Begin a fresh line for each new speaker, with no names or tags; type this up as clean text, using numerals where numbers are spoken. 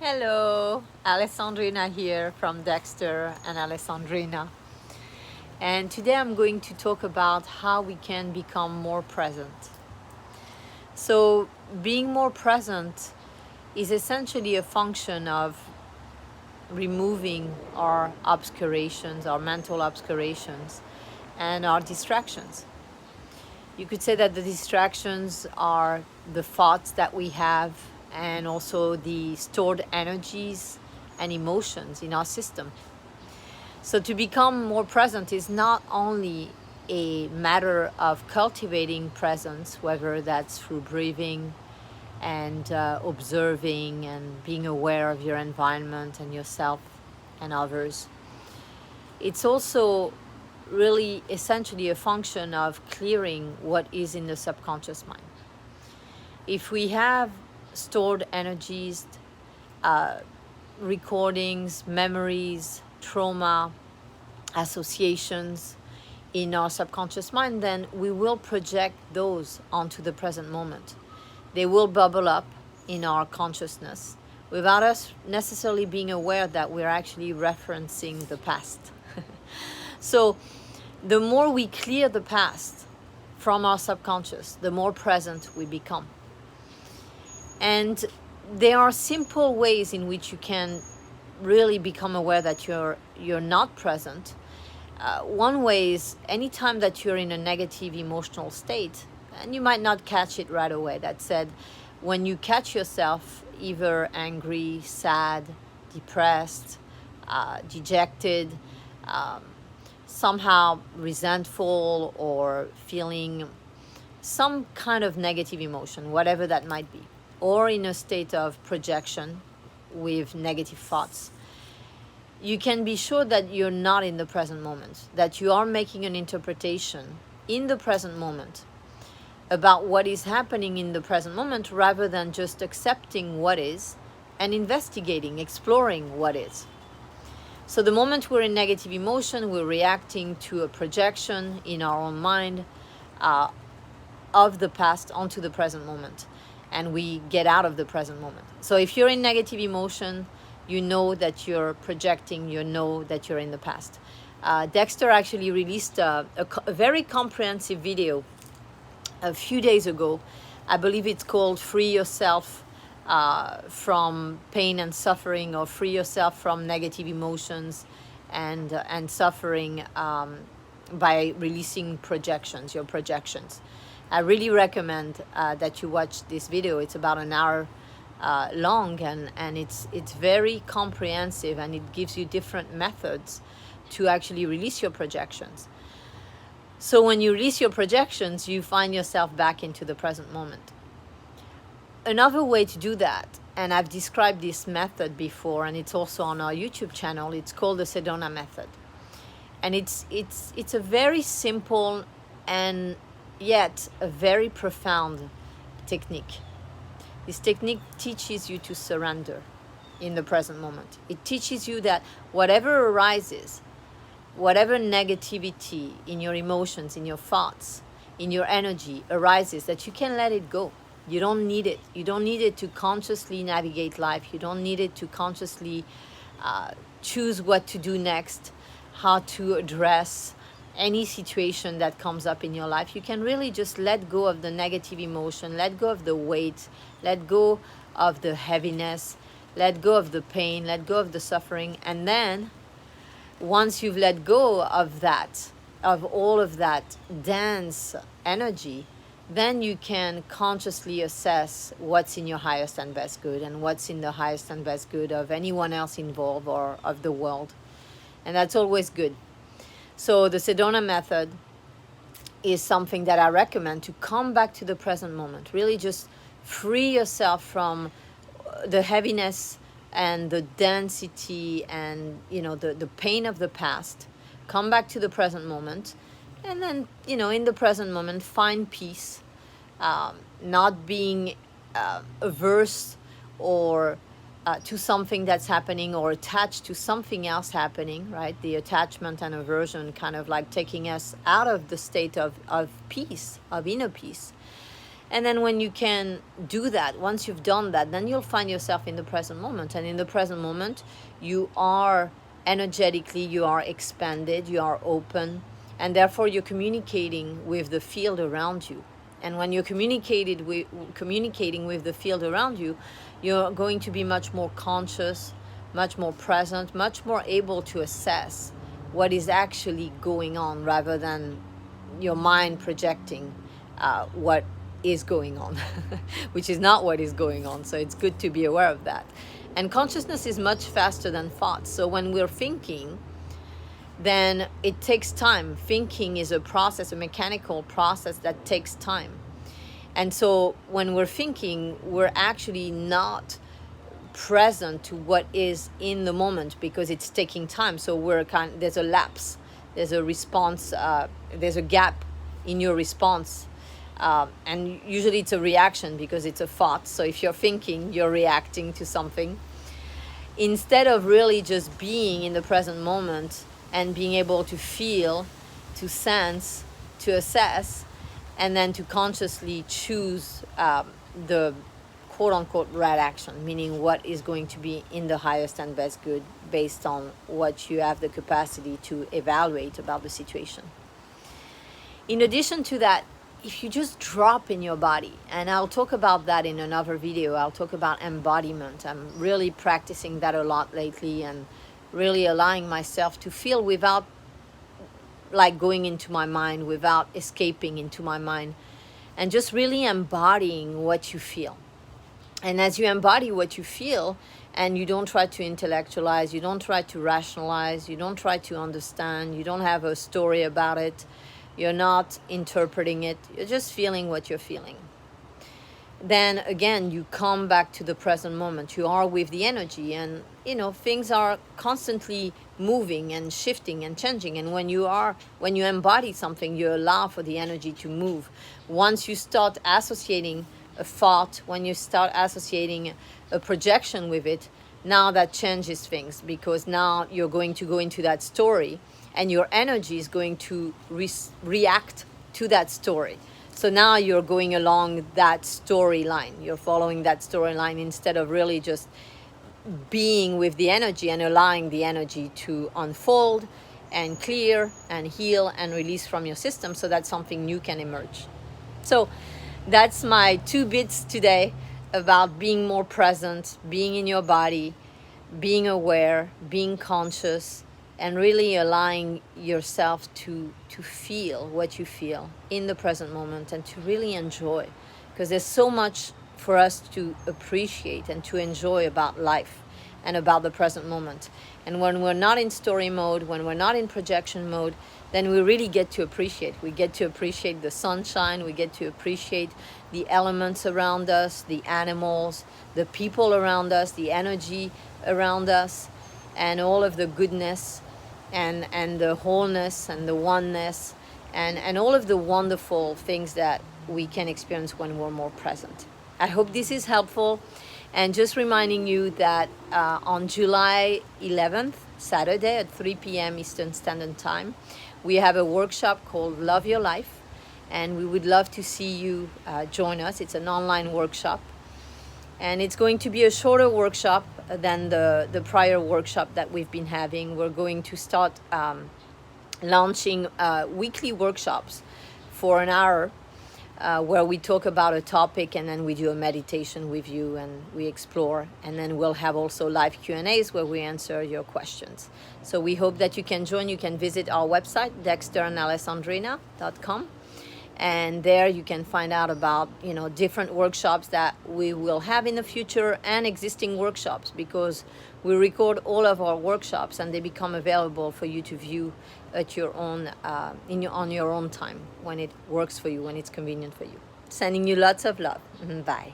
Hello, Alessandrina here from Dexter and Alessandrina. And today I'm going to talk about how we can become more present. So, being more present is essentially a function of removing our obscurations, our mental obscurations, and our distractions. You could say that the distractions are the thoughts that we have and also the stored energies and emotions in our system. So to become more present is not only a matter of cultivating presence, whether that's through breathing and observing and being aware of your environment and yourself and others. It's also really essentially a function of clearing what is in the subconscious mind. If we have stored energies, recordings, memories, trauma, associations in our subconscious mind, then we will project those onto the present moment. They will bubble up in our consciousness without us necessarily being aware that we're actually referencing the past. So the more we clear the past from our subconscious, the more present we become. And there are simple ways in which you can really become aware that you're not present. One way is anytime that you're in a negative emotional state, and you might not catch it right away. That said, when you catch yourself either angry, sad, depressed, dejected, somehow resentful, or feeling some kind of negative emotion, whatever that might be, or in a state of projection with negative thoughts, you can be sure that you're not in the present moment, that you are making an interpretation in the present moment about what is happening in the present moment rather than just accepting what is and investigating, exploring what is. So the moment we're in negative emotion, we're reacting to a projection in our own mind of the past onto the present moment, and we get out of the present moment. So if you're in negative emotion, you know that you're projecting, you know that you're in the past. Dexter actually released a very comprehensive video a few days ago. I believe it's called Free Yourself from Pain and Suffering, or Free Yourself from Negative Emotions and Suffering by releasing projections, your projections. I really recommend that you watch this video. It's about an hour long, and it's very comprehensive, and it gives you different methods to actually release your projections. So when you release your projections, you find yourself back into the present moment. Another way to do that, and I've described this method before, and it's also on our YouTube channel, it's called the Sedona Method. And it's a very simple and yet a very profound technique. This technique teaches you to surrender in the present moment. It teaches you that whatever arises, whatever negativity in your emotions, in your thoughts, in your energy arises, that you can let it go. You don't need it. You don't need it to consciously navigate life. You don't need it to consciously choose what to do next, how to address any situation that comes up in your life. You can really just let go of the negative emotion, let go of the weight, let go of the heaviness, let go of the pain, let go of the suffering. And then once you've let go of that, of all of that dense energy, then you can consciously assess what's in your highest and best good, and what's in the highest and best good of anyone else involved or of the world. And that's always good. So the Sedona Method is something that I recommend to come back to the present moment. Really just free yourself from the heaviness and the density and the pain of the past. Come back to the present moment, and then in the present moment find peace, not being averse or to something that's happening, or attached to something else happening, right? The attachment and aversion kind of like taking us out of the state of peace, of inner peace. And then when you can do that, once you've done that, then you'll find yourself in the present moment. And in the present moment, you are energetically, you are expanded, you are open, and therefore you're communicating with the field around you. And when you're communicating with the field around you, you're going to be much more conscious, much more present, much more able to assess what is actually going on, rather than your mind projecting what is going on, which is not what is going on. So it's good to be aware of that. And consciousness is much faster than thoughts. So when we're thinking, then it takes time. Thinking is a process, a mechanical process that takes time. And so when we're thinking, we're actually not present to what is in the moment, because it's taking time. So there's a lapse, there's a response, there's a gap in your response. And usually it's a reaction because it's a thought. So if you're thinking, you're reacting to something. Instead of really just being in the present moment and being able to feel, to sense, to assess, and then to consciously choose the quote-unquote right action, meaning what is going to be in the highest and best good based on what you have the capacity to evaluate about the situation. In addition to that, if you just drop in your body, and I'll talk about that in another video, I'll talk about embodiment. I'm really practicing that a lot lately, and really allowing myself to feel without like going into my mind, without escaping into my mind, and just really embodying what you feel. And as you embody what you feel, and you don't try to intellectualize, you don't try to rationalize, you don't try to understand, you don't have a story about it, you're not interpreting it, you're just feeling what you're feeling. Then again, you come back to the present moment. You are with the energy, and things are constantly moving and shifting and changing. And when you embody something, you allow for the energy to move. Once you start associating a thought, when you start associating a projection with it, now that changes things, because now you're going to go into that story, and your energy is going to react to that story. So now you're going along that storyline. You're following that storyline instead of really just being with the energy and allowing the energy to unfold and clear and heal and release from your system, so that something new can emerge. So that's my 2 bits today about being more present, being in your body, being aware, being conscious, and really allowing yourself to feel what you feel in the present moment, and to really enjoy, because there's so much for us to appreciate and to enjoy about life and about the present moment. And when we're not in story mode, when we're not in projection mode, then we really get to appreciate. We get to appreciate the sunshine, we get to appreciate the elements around us, the animals, the people around us, the energy around us, and all of the goodness and the wholeness and the oneness, and all of the wonderful things that we can experience when we're more present. I hope this is helpful, and just reminding you that on July 11th, Saturday at 3 p.m. Eastern Standard Time, we have a workshop called Love Your Life, and we would love to see you join us. It's an online workshop, and it's going to be a shorter workshop than the prior workshop that we've been having. We're going to start launching weekly workshops for an hour, where we talk about a topic, and then we do a meditation with you and we explore, and then we'll have also live Q&As where we answer your questions. So we hope that you can join. You can visit our website, dexteranalessandrina.com, and there you can find out about different workshops that we will have in the future, and existing workshops, because we record all of our workshops and they become available for you to view at your own on your own time, when it works for you, when it's convenient for you. Sending you lots of love. Bye.